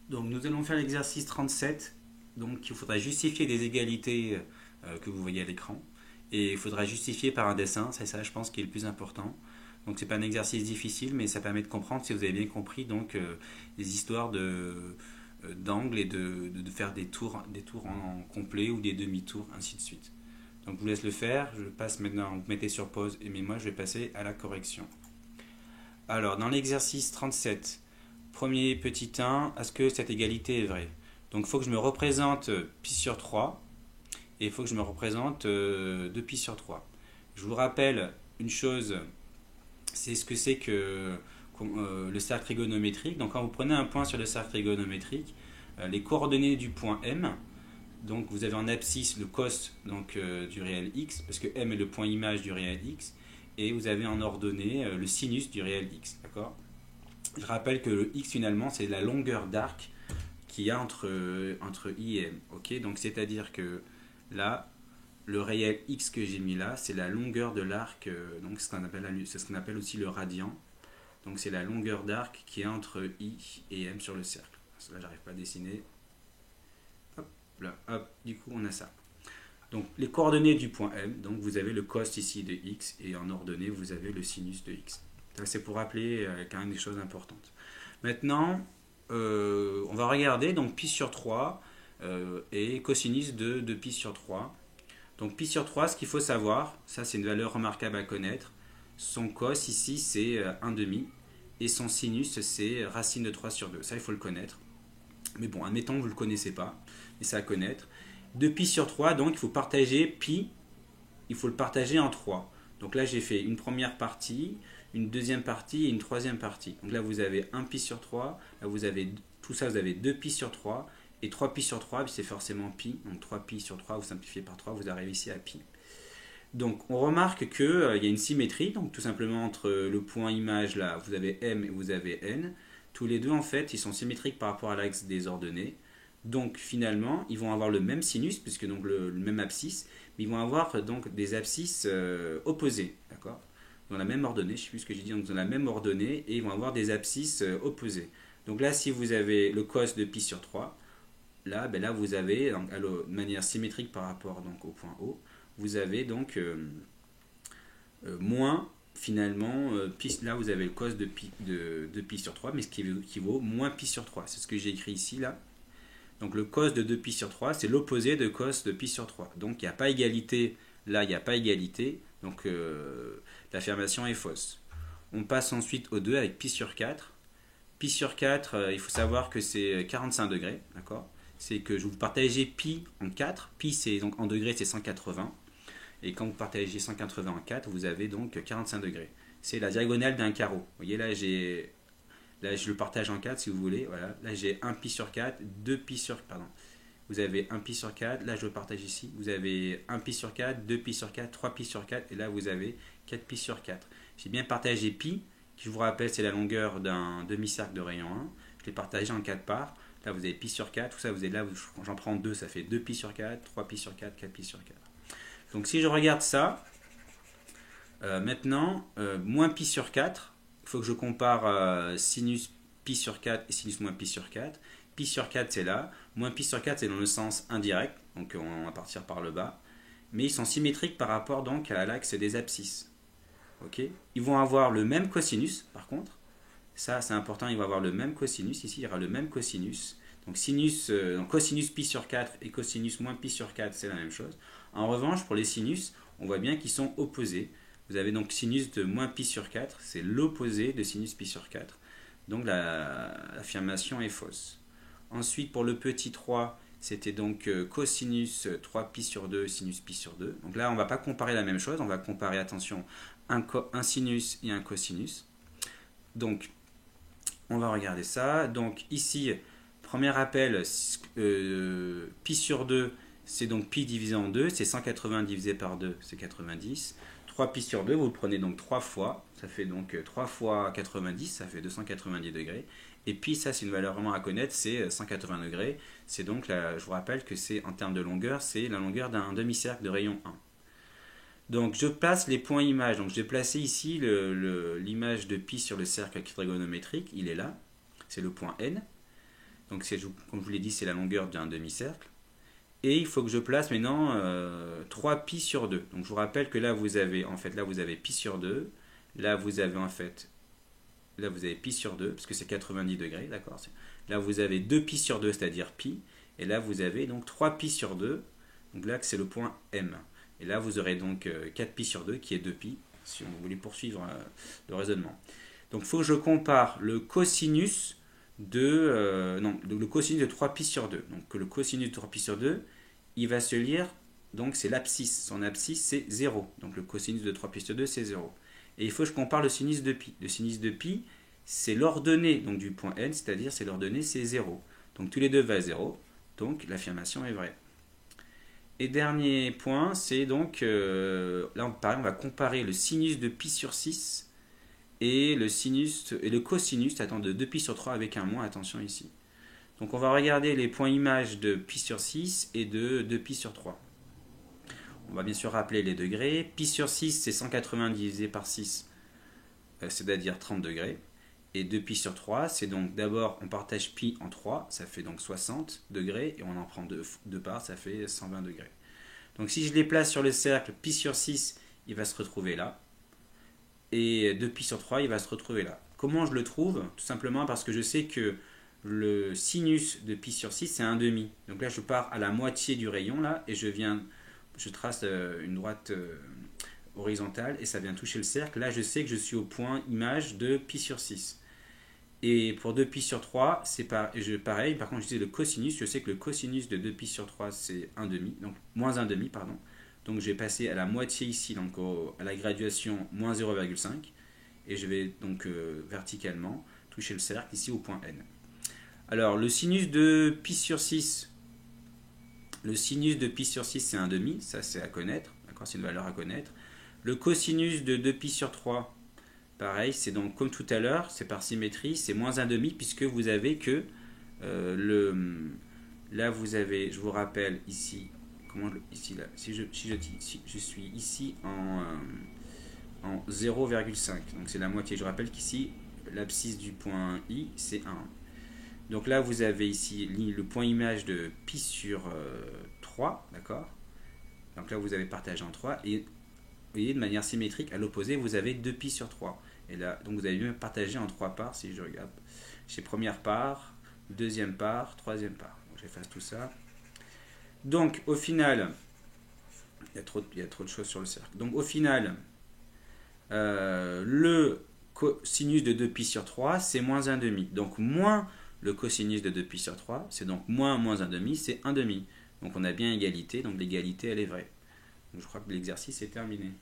Donc nous allons faire l'exercice 37. Donc il faudra justifier des égalités que vous voyez à l'écran. Et il faudra justifier par un dessin, c'est ça je pense qui est le plus important. Donc c'est pas un exercice difficile, mais ça permet de comprendre si vous avez bien compris donc les histoires d'angle et de faire des tours en complet ou des demi-tours, ainsi de suite. Donc je vous laisse le faire, je passe maintenant, vous mettez sur pause et mais moi je vais passer à la correction. Alors dans l'exercice 37, premier petit 1, est-ce que cette égalité est vraie? Donc il faut que je me représente pi sur 3 et il faut que je me représente 2 pi sur 3. Je vous rappelle une chose, c'est ce que c'est que le cercle trigonométrique. Donc quand vous prenez un point sur le cercle trigonométrique, les coordonnées du point M, donc vous avez en abscisse le cos donc, du réel x, parce que M est le point image du réel x, et vous avez en ordonnée le sinus du réel x. D'accord? Je rappelle que le x finalement c'est la longueur d'arc qu'il y a entre i et m. Ok, donc c'est-à-dire que là, le réel x que j'ai mis là, c'est la longueur de l'arc, donc c'est ce qu'on appelle aussi le radian. Donc c'est la longueur d'arc qui est entre i et m sur le cercle. Là, j'arrive pas à dessiner. Hop, là, hop, du coup on a ça. Donc les coordonnées du point M, donc vous avez le cos ici de x et en ordonnée vous avez le sinus de x. Ça c'est pour rappeler quand même des choses importantes. Maintenant, on va regarder donc pi sur 3 et cosinus de pi sur 3. Donc pi sur 3, ce qu'il faut savoir, ça c'est une valeur remarquable à connaître, son cos ici c'est 1 demi et son sinus c'est racine de 3 sur 2. Ça il faut le connaître. Mais bon, admettons que vous ne le connaissez pas, mais c'est à connaître. De pi sur 3, donc il faut partager pi, il faut le partager en 3. Donc là j'ai fait une première partie, une deuxième partie et une troisième partie. Donc là vous avez 1 pi sur 3, là vous avez tout ça, vous avez 2 pi sur 3 et 3 pi sur 3, c'est forcément pi. Donc 3 pi sur 3, vous simplifiez par 3, vous arrivez ici à pi. Donc on remarque qu'il y a une symétrie, donc tout simplement entre le point image là, vous avez m et vous avez n. Tous les deux en fait, ils sont symétriques par rapport à l'axe des ordonnées. Donc finalement, ils vont avoir le même sinus, puisque donc le même abscisse, mais ils vont avoir donc des abscisses opposées, d'accord? Dans la même ordonnée, je ne sais plus ce que j'ai dit, donc dans la même ordonnée, et ils vont avoir des abscisses opposées. Donc là, si vous avez le cos de pi sur 3, là, ben là vous avez, donc, de manière symétrique par rapport donc, au point O, vous avez donc moins finalement, là vous avez le cos de pi sur 3, mais ce qui vaut moins pi sur 3. C'est ce que j'ai écrit ici, là. Donc le cos de 2 pi sur 3, c'est l'opposé de cos de pi sur 3. Donc il n'y a pas égalité, là il n'y a pas égalité, donc l'affirmation est fausse. On passe ensuite au 2 avec pi sur 4. Pi sur 4, il faut savoir que c'est 45 degrés, d'accord? C'est que je vous partageais pi en 4. Pi, c'est donc en degrés, c'est 180. Et quand vous partagez 180 en 4, vous avez donc 45 degrés. C'est la diagonale d'un carreau. Vous voyez là, je le partage en 4 si vous voulez. Voilà. Là, j'ai 1 pi sur 4, 2 pi sur... Pardon. Vous avez 1 pi sur 4. Là, je le partage ici. Vous avez 1 pi sur 4, 2 pi sur 4, 3 pi sur 4. Et là, vous avez 4 pi sur 4. J'ai bien partagé pi, qui je vous rappelle, c'est la longueur d'un demi-cercle de rayon 1. Je l'ai partagé en 4 parts. Là, vous avez pi sur 4. Tout ça, vous avez là, j'en prends 2, ça fait 2 pi sur 4, 3 pi sur 4, 4 pi sur 4. Donc si je regarde ça, maintenant, moins pi sur 4, il faut que je compare sinus pi sur 4 et sinus moins pi sur 4. Pi sur 4 c'est là, moins pi sur 4 c'est dans le sens indirect, donc on va partir par le bas. Mais ils sont symétriques par rapport donc à l'axe des abscisses. Okay, ils vont avoir le même cosinus par contre. Ça c'est important, ils vont avoir le même cosinus. Ici il y aura le même cosinus. Donc, donc cosinus pi sur 4 et cosinus moins pi sur 4 c'est la même chose. En revanche, pour les sinus, on voit bien qu'ils sont opposés. Vous avez donc sinus de moins pi sur 4, c'est l'opposé de sinus pi sur 4. Donc l'affirmation est fausse. Ensuite, pour le petit 3, c'était donc cosinus 3 pi sur 2, sinus pi sur 2. Donc là, on ne va pas comparer la même chose, on va comparer, attention, un sinus et un cosinus. Donc, on va regarder ça. Donc ici, premier rappel, pi sur 2, c'est donc pi divisé en 2, c'est 180 divisé par 2, c'est 90. 3 pi sur 2, vous le prenez donc 3 fois, ça fait donc 3 fois 90, ça fait 290 degrés. Et pi, ça c'est une valeur vraiment à connaître, c'est 180 degrés. C'est donc, je vous rappelle que c'est en termes de longueur, c'est la longueur d'un demi-cercle de rayon 1. Donc je place les points images. Donc je vais placer ici l'image de pi sur le cercle trigonométrique, il est là, c'est le point N. Donc comme je vous l'ai dit, c'est la longueur d'un demi-cercle. Et il faut que je place maintenant 3 pi sur 2. Donc je vous rappelle que là vous avez pi sur 2. Là vous avez pi sur 2, parce que c'est 90 degrés, d'accord. Là vous avez 2 pi sur 2, c'est-à-dire pi. Et là vous avez donc 3 pi sur 2. Donc là c'est le point M. Et là vous aurez donc 4 pi sur 2 qui est 2 pi, si on voulait poursuivre le raisonnement. Donc il faut que je compare le cosinus le cosinus de 3 pi sur 2. Donc le cosinus de 3 pi sur 2, il va se lire, donc c'est l'abscisse. Son abscisse c'est 0. Donc le cosinus de 3 pi sur 2 c'est 0. Et il faut que je compare le sinus de pi. Le sinus de pi, c'est l'ordonnée donc du point N, c'est-à-dire c'est l'ordonnée c'est 0. Donc tous les deux valent 0. Donc l'affirmation est vraie. Et dernier point, c'est donc, là pareil, on va comparer le sinus de pi sur 6 et le cosinus de 2 pi sur 3 avec un moins, attention ici. Donc on va regarder les points images de pi sur 6 et de 2 pi sur 3. On va bien sûr rappeler les degrés. Pi sur 6, c'est 180 divisé par 6, c'est-à-dire 30 degrés. Et 2 pi sur 3, c'est donc d'abord on partage pi en 3, ça fait donc 60 degrés, et on en prend 2 parts, ça fait 120 degrés. Donc si je les place sur le cercle, pi sur 6, il va se retrouver là. Et 2 pi sur 3, il va se retrouver là. Comment je le trouve? Tout simplement parce que je sais que le sinus de pi sur 6, c'est 1,5. Donc là, je pars à la moitié du rayon, là, et je trace une droite horizontale, et ça vient toucher le cercle. Là, je sais que je suis au point image de pi sur 6. Et pour 2 pi sur 3, c'est pareil. Par contre, je disais le cosinus. Je sais que le cosinus de 2 pi sur 3, c'est 1,5. Donc, moins 1,5, pardon. Donc, je vais passer à la moitié ici, donc à la graduation moins 0,5. Et je vais donc verticalement toucher le cercle ici au point N. Alors, le sinus de pi sur 6, c'est 1,5. Ça, c'est à connaître. D'accord, c'est une valeur à connaître. Le cosinus de 2 pi sur 3, pareil, c'est donc comme tout à l'heure, c'est par symétrie, c'est moins 1,5 puisque vous avez que là vous avez, je vous rappelle ici, si je suis ici en 0,5, donc c'est la moitié. Je rappelle qu'ici l'abscisse du point I c'est 1. Donc là vous avez ici le point image de pi sur 3, d'accord. Donc là vous avez partagé en 3 et vous voyez de manière symétrique à l'opposé vous avez 2 pi sur 3. Et là, donc vous avez bien partagé en 3 parts si je regarde. J'ai première part, deuxième part, troisième part. Donc j'efface tout ça. Donc au final, il y a trop de choses sur le cercle. Donc au final, le cosinus de 2 pi sur 3, c'est moins 1,5. Donc moins le cosinus de 2 pi sur 3, c'est donc moins 1,5, c'est 1,5. Donc on a bien égalité, donc l'égalité elle est vraie. Donc je crois que l'exercice est terminé.